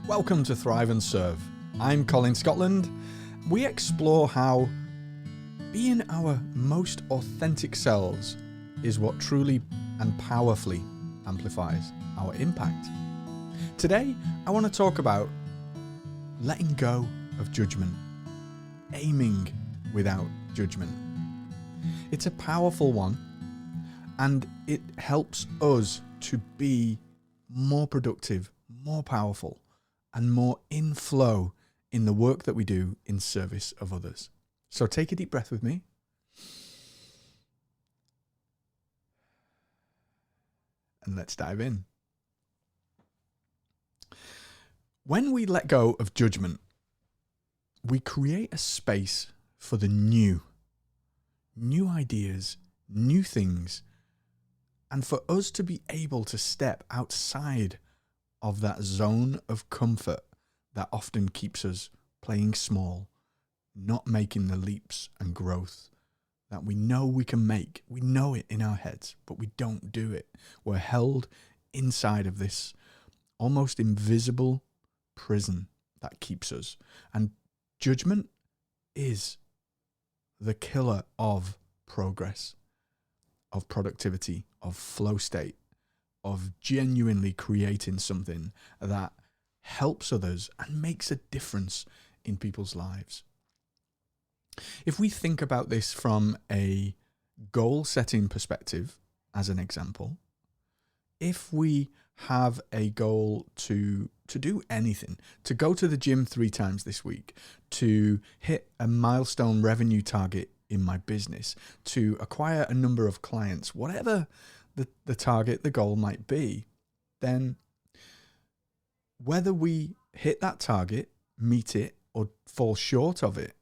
Welcome to Thrive and Serve. I'm Colin Scotland. We explore how being our most authentic selves is what truly and powerfully amplifies our impact. Today, I want to talk about letting go of judgment, aiming without judgment. It's a powerful one, and it helps us to be more productive, more powerful, and more in flow in the work that we do in service of others. So take a deep breath with me. And let's dive in. When we let go of judgment, we create a space for the new ideas, new things, and for us to be able to step outside of that zone of comfort that often keeps us playing small, not making the leaps and growth that we know we can make. We know it in our heads, but we don't do it. We're held inside of this almost invisible prison that keeps us. And judgment is the killer of progress, of productivity, of flow state, of genuinely creating something that helps others and makes a difference in people's lives. If we think about this from a goal setting perspective, as an example, if we have a goal to do anything, to go to the gym 3 times this week, to hit a milestone revenue target in my business, to acquire a number of clients, whatever the target, the goal might be, then whether we hit that target, meet it, or fall short of it,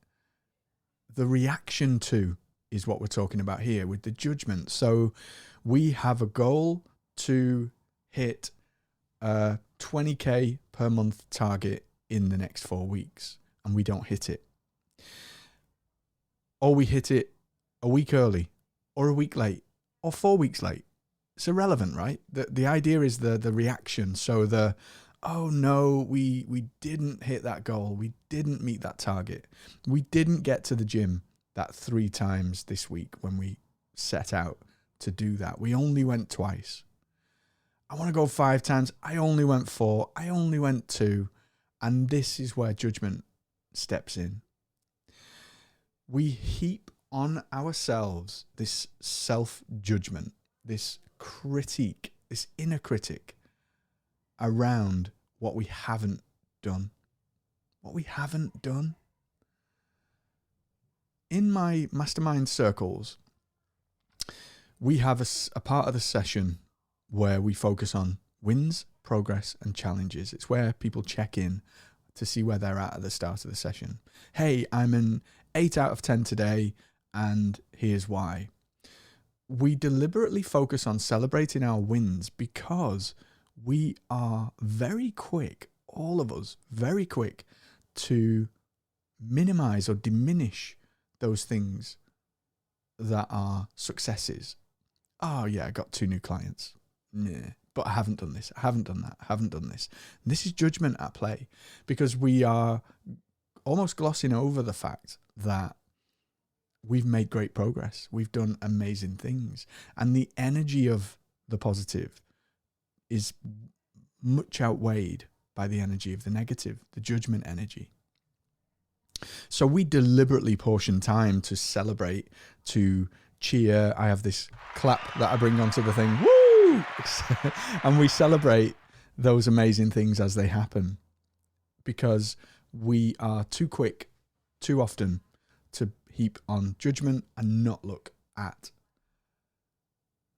the reaction to is what we're talking about here with the judgment. So we have a goal to hit a 20K per month target in the next 4 weeks, and we don't hit it. Or we hit it a week early, or a week late, or 4 weeks late. It's irrelevant, right? The idea is the reaction. So oh no, we didn't hit that goal. We didn't meet that target. We didn't get to the gym that 3 times this week when we set out to do that. We only went twice. I want to go 5 times. I only went 4. I only went 2. And this is where judgment steps in. We heap on ourselves this self-judgment, this critique, this inner critic around what we haven't done. What we haven't done. In my mastermind circles, we have a part of the session where we focus on wins, progress, and challenges. It's where people check in to see where they're at the start of the session. Hey, I'm an 8 out of 10 today, and here's why. We deliberately focus on celebrating our wins because we are very quick, all of us, very quick to minimize or diminish those things that are successes. Oh yeah, I got 2 new clients. Nah, but I haven't done this. I haven't done that. I haven't done this. And this is judgment at play because we are almost glossing over the fact that we've made great progress. We've done amazing things. And the energy of the positive is much outweighed by the energy of the negative, the judgment energy. So we deliberately portion time to celebrate, to cheer. I have this clap that I bring onto the thing. Woo! And we celebrate those amazing things as they happen because we are too quick, too often, to heap on judgment and not look at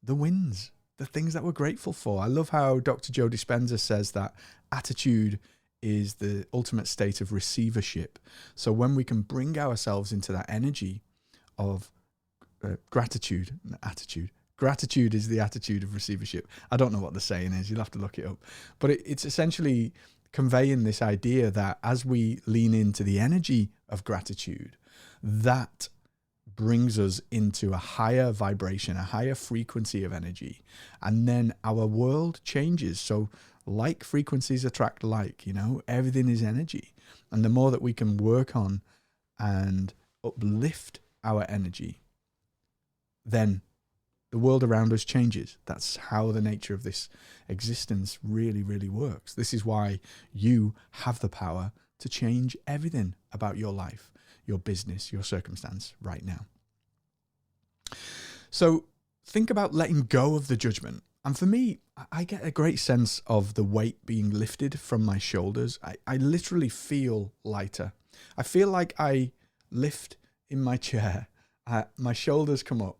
the wins, the things that we're grateful for. I love how Dr. Joe Dispenza says that attitude is the ultimate state of receivership. So when we can bring ourselves into that energy of gratitude is the attitude of receivership. I don't know what the saying is. You'll have to look it up. But it's essentially conveying this idea that as we lean into the energy of gratitude, that brings us into a higher vibration, a higher frequency of energy. And then our world changes. So Like frequencies attract like, everything is energy. And the more that we can work on and uplift our energy, then the world around us changes. That's how the nature of this existence really, really works. This is why you have the power to change everything about your life, your business, your circumstance right now. So think about letting go of the judgment. And for me, I get a great sense of the weight being lifted from my shoulders. I literally feel lighter. I feel like I lift in my chair. My shoulders come up.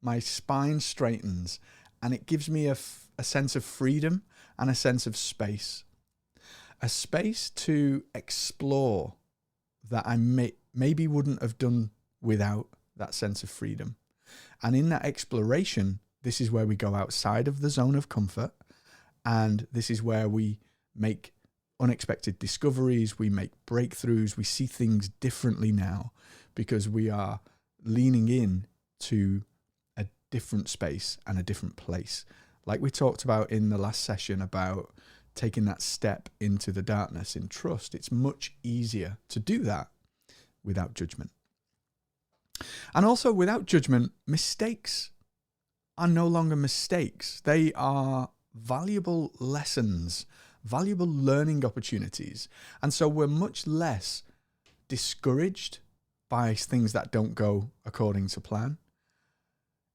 My spine straightens. And it gives me a sense of freedom and a sense of space. A space to explore that I maybe wouldn't have done without that sense of freedom. And in that exploration, this is where we go outside of the zone of comfort. And this is where we make unexpected discoveries. We make breakthroughs. We see things differently now because we are leaning in to a different space and a different place. Like we talked about in the last session about taking that step into the darkness in trust. It's much easier to do that without judgment. And also without judgment, mistakes are no longer mistakes. They are valuable lessons, valuable learning opportunities. And so we're much less discouraged by things that don't go according to plan.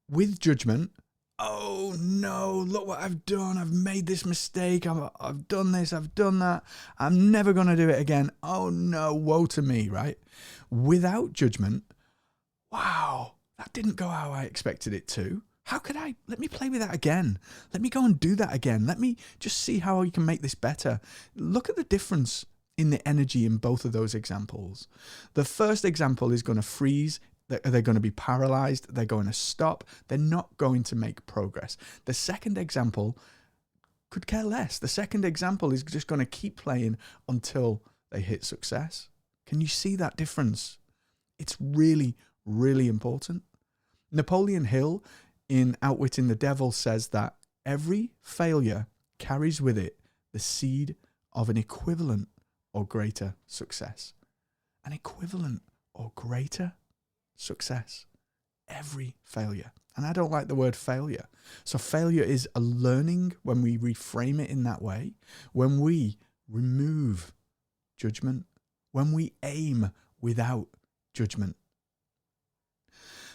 With judgment, oh no, look what I've done. I've made this mistake. I've done this. I've done that. I'm never going to do it again. Oh no, woe to me, right? Without judgment, wow, that didn't go how I expected it to. Let me play with that again. Let me go and do that again. Let me just see how you can make this better. Look at the difference in the energy in both of those examples. The first example is going to freeze. They're going to be paralyzed. They're going to stop. They're not going to make progress. The second example could care less. The second example is just going to keep playing until they hit success. Can you see that difference? It's really, really important. Napoleon Hill in Outwitting the Devil says that every failure carries with it the seed of an equivalent or greater success. An equivalent or greater success. Every failure. And I don't like the word failure. So failure is a learning when we reframe it in that way, when we remove judgment, when we aim without judgment.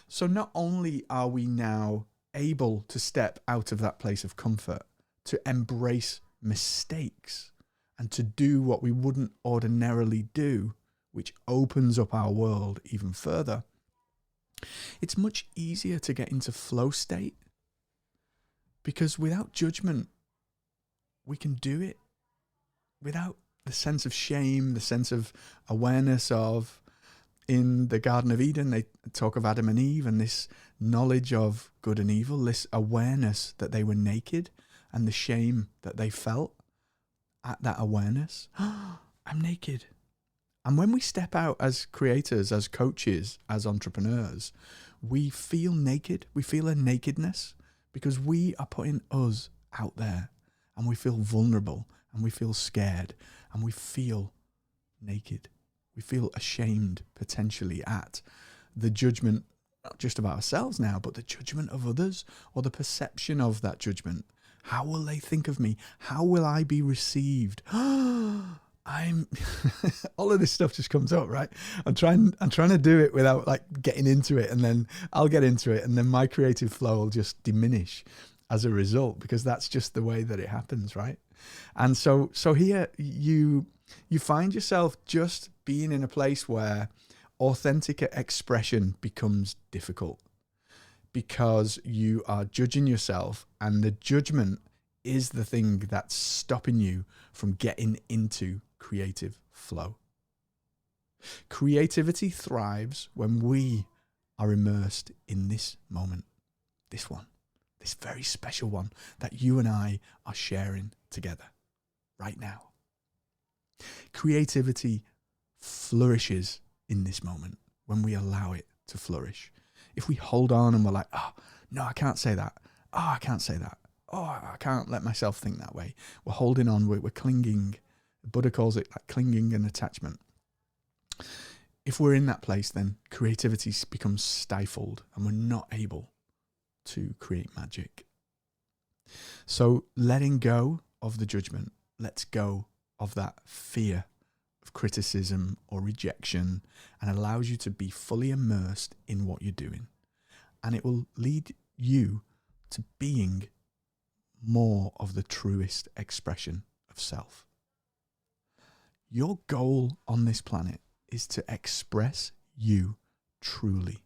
So not only are we now able to step out of that place of comfort, to embrace mistakes and to do what we wouldn't ordinarily do, which opens up our world even further, it's much easier to get into flow state because without judgment, we can do it without the sense of shame, the sense of awareness of. In the Garden of Eden, they talk of Adam and Eve and this knowledge of good and evil, this awareness that they were naked and the shame that they felt at that awareness. I'm naked. And when we step out as creators, as coaches, as entrepreneurs, we feel naked. We feel a nakedness because we are putting us out there and we feel vulnerable and we feel scared and we feel naked. We feel ashamed potentially at the judgment, not just of ourselves now, but the judgment of others or the perception of that judgment. How will they think of me? How will I be received? All of this stuff just comes up, right? I'm trying to do it without like getting into it, and then I'll get into it, and then my creative flow will just diminish as a result because that's just the way that it happens, right? And so here you find yourself just being in a place where authentic expression becomes difficult because you are judging yourself, and the judgment is the thing that's stopping you from getting into creative flow. Creativity thrives when we are immersed in this moment, this one, this very special one that you and I are sharing together right now. Creativity flourishes in this moment when we allow it to flourish. If we hold on and we're like, oh, no, I can't say that. Oh, I can't say that. oh, I can't let myself think that way. We're holding on, we're clinging. Buddha calls it like clinging and attachment. If we're in that place, then creativity becomes stifled and we're not able to create magic. So letting go of the judgment lets go of that fear of criticism or rejection and allows you to be fully immersed in what you're doing. And it will lead you to being more of the truest expression of self. Your goal on this planet is to express you truly.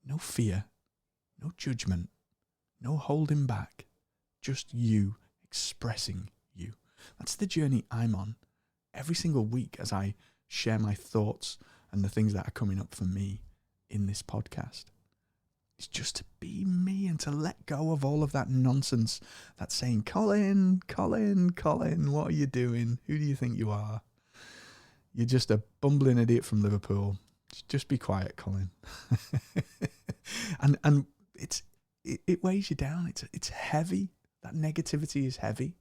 No fear, no judgment, no holding back, just you expressing you. That's the journey I'm on every single week as I share my thoughts and the things that are coming up for me in this podcast. It's just to be me and to let go of all of that nonsense that's saying, Colin, what are you doing? Who do you think you are? You're just a bumbling idiot from Liverpool. Just be quiet, Colin. and it weighs you down. It's heavy. That negativity is heavy.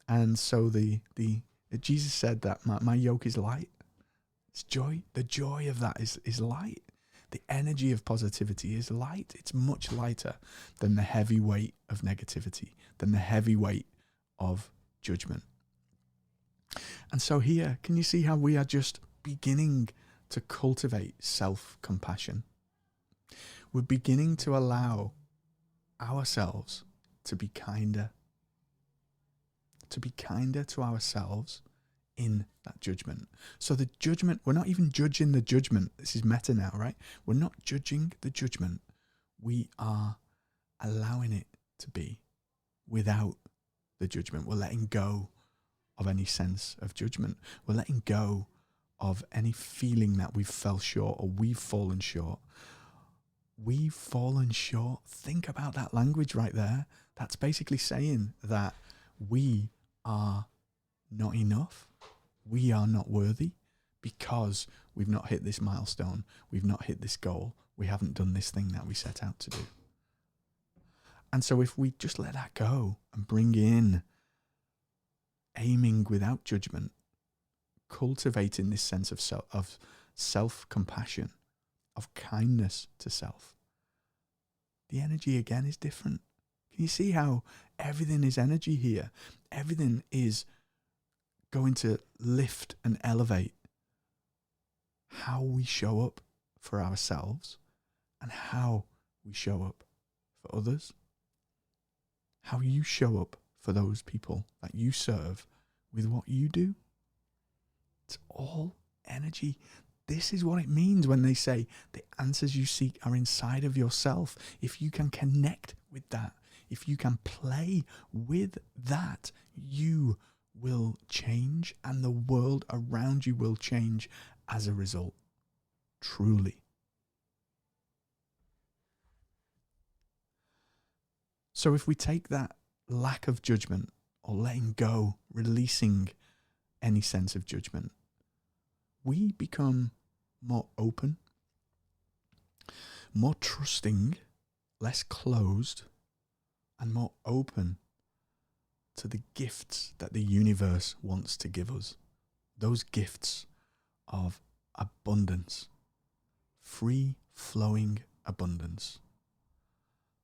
And so Jesus said that my yoke is light. It's joy. The joy of that is light. The energy of positivity is light. It's much lighter than the heavy weight of negativity, than the heavy weight of judgment. And so here, can you see how we are just beginning to cultivate self-compassion? We're beginning to allow ourselves to be kinder to ourselves in that judgment. So the judgment, we're not even judging the judgment. This is meta now, right? We're not judging the judgment. We are allowing it to be without the judgment. We're letting go of any sense of judgment. We're letting go of any feeling that we've fell short or we've fallen short. We've fallen short. Think about that language right there. That's basically saying that we are not enough. We are not worthy because we've not hit this milestone. We've not hit this goal. We haven't done this thing that we set out to do. And so if we just let that go and bring in aiming without judgment, cultivating this sense of self-compassion, of kindness to self, the energy again is different. Can you see how everything is energy here? Everything is going to lift and elevate how we show up for ourselves and how we show up for others. How you show up for those people that you serve with what you do. It's all energy. This is what it means when they say the answers you seek are inside of yourself. If you can connect with that, if you can play with that, you will change and the world around you will change as a result. Truly. So if we take that lack of judgment or letting go, releasing any sense of judgment, we become more open, more trusting, less closed, and more open to the gifts that the universe wants to give us. Those gifts of abundance, free-flowing abundance,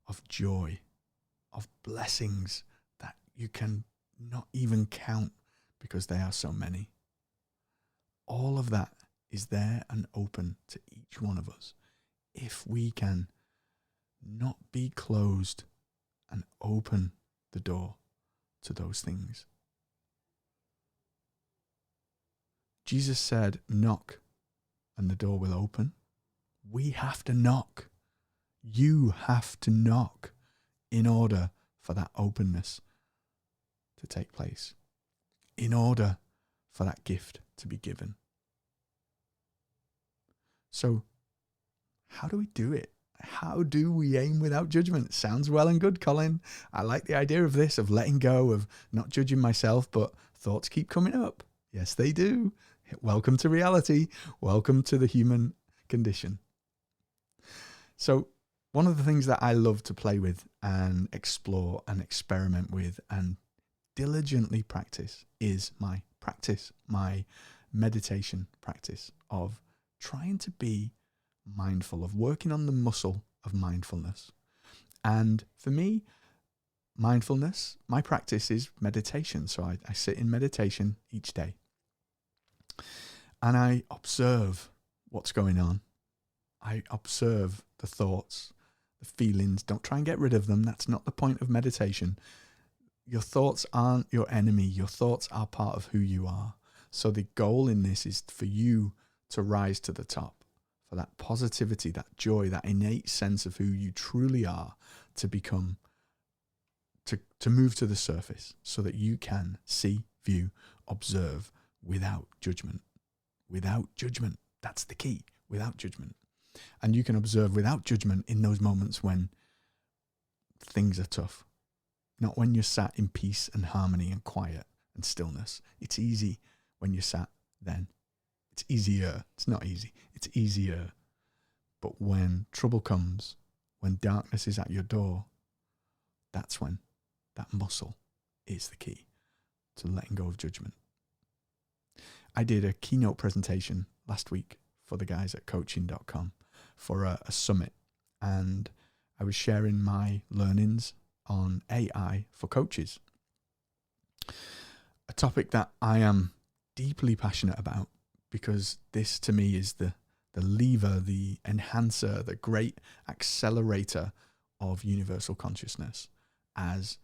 of joy, of blessings that you can not even count because they are so many. All of that is there and open to each one of us if we can not be closed and open the door to those things. Jesus said, knock and the door will open. We have to knock. You have to knock in order for that openness to take place, in order for that gift to be given. So how do we do it? How do we aim without judgment? Sounds well and good, Colin. I like the idea of this, of letting go, of not judging myself, but thoughts keep coming up. Yes, they do. Welcome to reality. Welcome to the human condition. So one of the things that I love to play with and explore and experiment with and diligently practice is my meditation practice of trying to be mindful, of working on the muscle of mindfulness. And for me, mindfulness, my practice is meditation. So I sit in meditation each day and I observe what's going on. I observe the thoughts, the feelings. Don't try and get rid of them. That's not the point of meditation. Your thoughts aren't your enemy. Your thoughts are part of who you are. So the goal in this is for you to rise to the top, for that positivity, that joy, that innate sense of who you truly are to become, to move to the surface so that you can see, view, observe without judgment. Without judgment. That's the key. Without judgment. And you can observe without judgment in those moments when things are tough. Not when you're sat in peace and harmony and quiet and stillness. It's easy when you're sat then. It's easier. It's not easy. It's easier. But when trouble comes, when darkness is at your door, that's when that muscle is the key to letting go of judgment. I did a keynote presentation last week for the guys at coaching.com for a summit, and I was sharing my learnings on AI for coaches, a topic that I am deeply passionate about, because this to me is the lever, the enhancer, the great accelerator of universal consciousness, as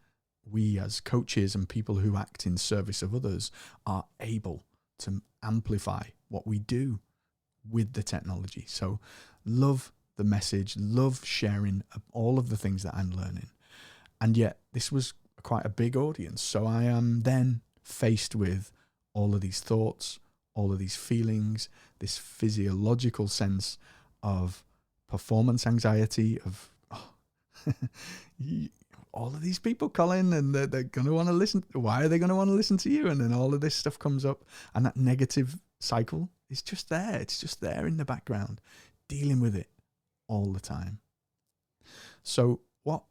we as coaches and people who act in service of others are able to amplify what we do with the technology. So love the message, love sharing all of the things that I'm learning. And yet this was quite a big audience. So I am then faced with all of these thoughts, all of these feelings, this physiological sense of performance anxiety, of all of these people, Colin, and they're going to want to listen. Why are they going to want to listen to you? And then all of this stuff comes up, and that negative cycle is just there. It's just there in the background, dealing with it all the time. So what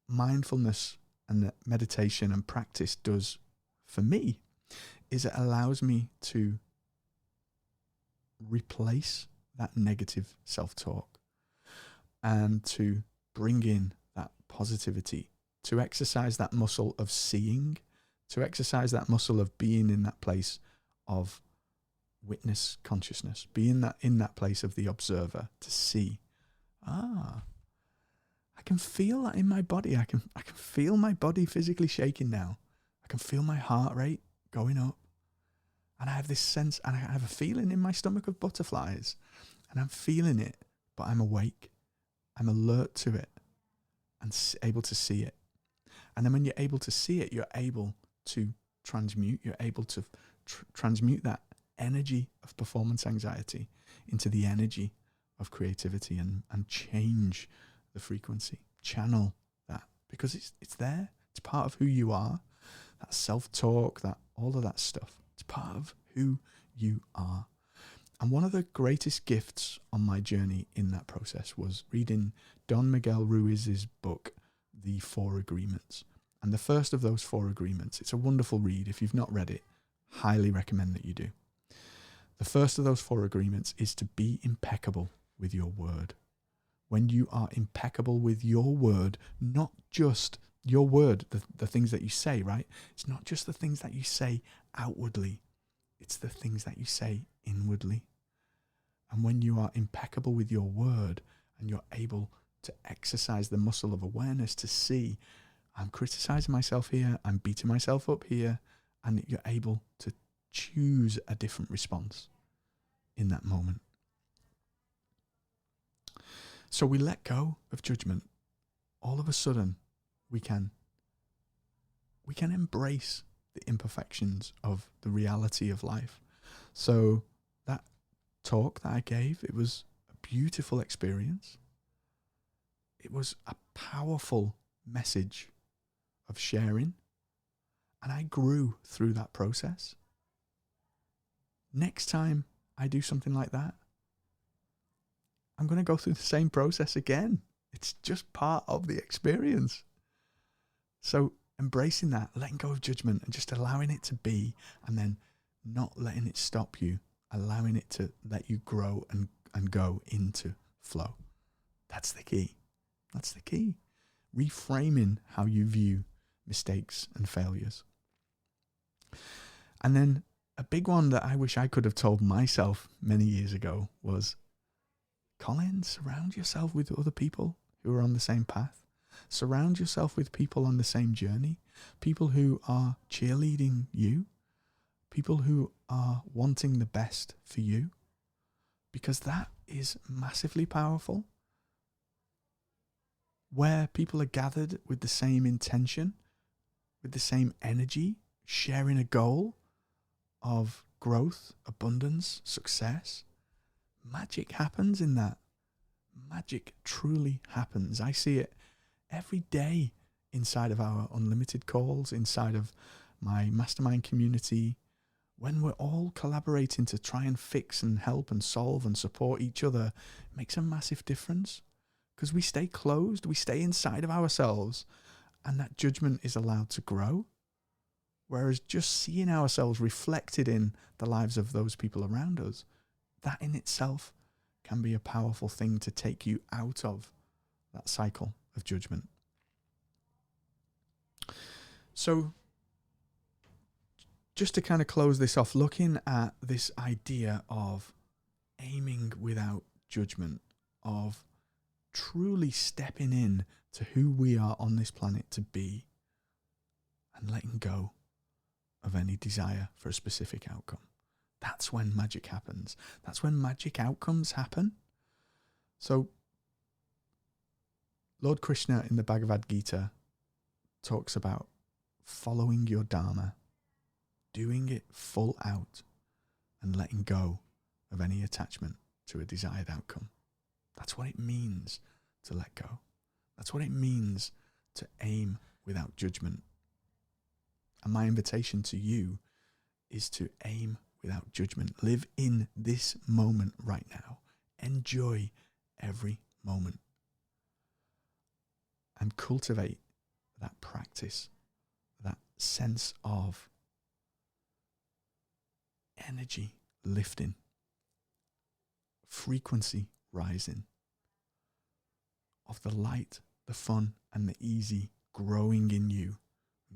mindfulness and meditation and practice does for me is it allows me to replace that negative self-talk and to bring in that positivity, to exercise that muscle of seeing, to exercise that muscle of being in that place of witness consciousness, being that in that place of the observer, to see, I can feel that in my body. I can feel my body physically shaking now. I can feel my heart rate going up. And I have this sense, and I have a feeling in my stomach of butterflies, and I'm feeling it, but I'm awake. I'm alert to it and able to see it. And then when you're able to see it, you're able to transmute. You're able to transmute that energy of performance anxiety into the energy of creativity and change the frequency, channel that, because it's there. It's part of who you are. That self-talk, that all of that stuff. It's part of who you are. And one of the greatest gifts on my journey in that process was reading Don Miguel Ruiz's book, The 4 Agreements. And the first of those 4 agreements, it's a wonderful read. If you've not read it, highly recommend that you do. The first of those 4 agreements is to be impeccable with your word. When you are impeccable with your word, not just your word, the things that you say, right? It's not just the things that you say outwardly. It's the things that you say inwardly. And when you are impeccable with your word and you're able to exercise the muscle of awareness to see, I'm criticizing myself here, I'm beating myself up here, and you're able to choose a different response in that moment. So we let go of judgment. All of a sudden, we can embrace the imperfections of the reality of life. So that talk that I gave, it was a beautiful experience. It was a powerful message of sharing, and I grew through that process. Next time I do something like that, I'm going to go through the same process again. It's just part of the experience. So embracing that, letting go of judgment and just allowing it to be, and then not letting it stop you, allowing it to let you grow and go into flow. That's the key. That's the key. Reframing how you view mistakes and failures. And then a big one that I wish I could have told myself many years ago was, Colin, surround yourself with other people who are on the same path. Surround yourself with people on the same journey, people who are cheerleading you, people who are wanting the best for you, because that is massively powerful. Where people are gathered with the same intention, with the same energy, sharing a goal of growth, abundance, success, magic happens in that. Magic truly happens. I see it every day inside of our unlimited calls, inside of my mastermind community, when we're all collaborating to try and fix and help and solve and support each other. It makes a massive difference because we stay closed, we stay inside of ourselves, and that judgment is allowed to grow. Whereas just seeing ourselves reflected in the lives of those people around us, that in itself can be a powerful thing to take you out of that cycle of judgment. So just to kind of close this off, looking at this idea of aiming without judgment, of truly stepping in to who we are on this planet to be, and letting go of any desire for a specific outcome. That's when magic happens. That's when magic outcomes happen. So Lord Krishna in the Bhagavad Gita talks about following your dharma, doing it full out, and letting go of any attachment to a desired outcome. That's what it means to let go. That's what it means to aim without judgment. And my invitation to you is to aim without judgment. Live in this moment right now. Enjoy every moment. And cultivate that practice, that sense of energy lifting, frequency rising, of the light, the fun, and the easy growing in you,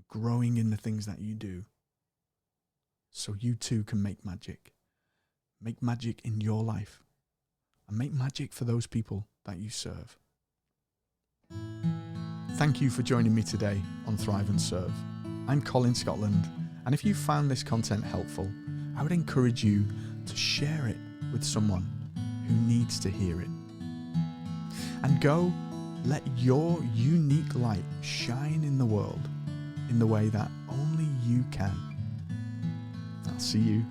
growing in the things that you do, so you too can make magic. Make magic in your life, and make magic for those people that you serve. Thank you for joining me today on Thrive and Serve. I'm Colin Scotland, and if you found this content helpful, I would encourage you to share it with someone who needs to hear it. And go let your unique light shine in the world in the way that only you can. I'll see you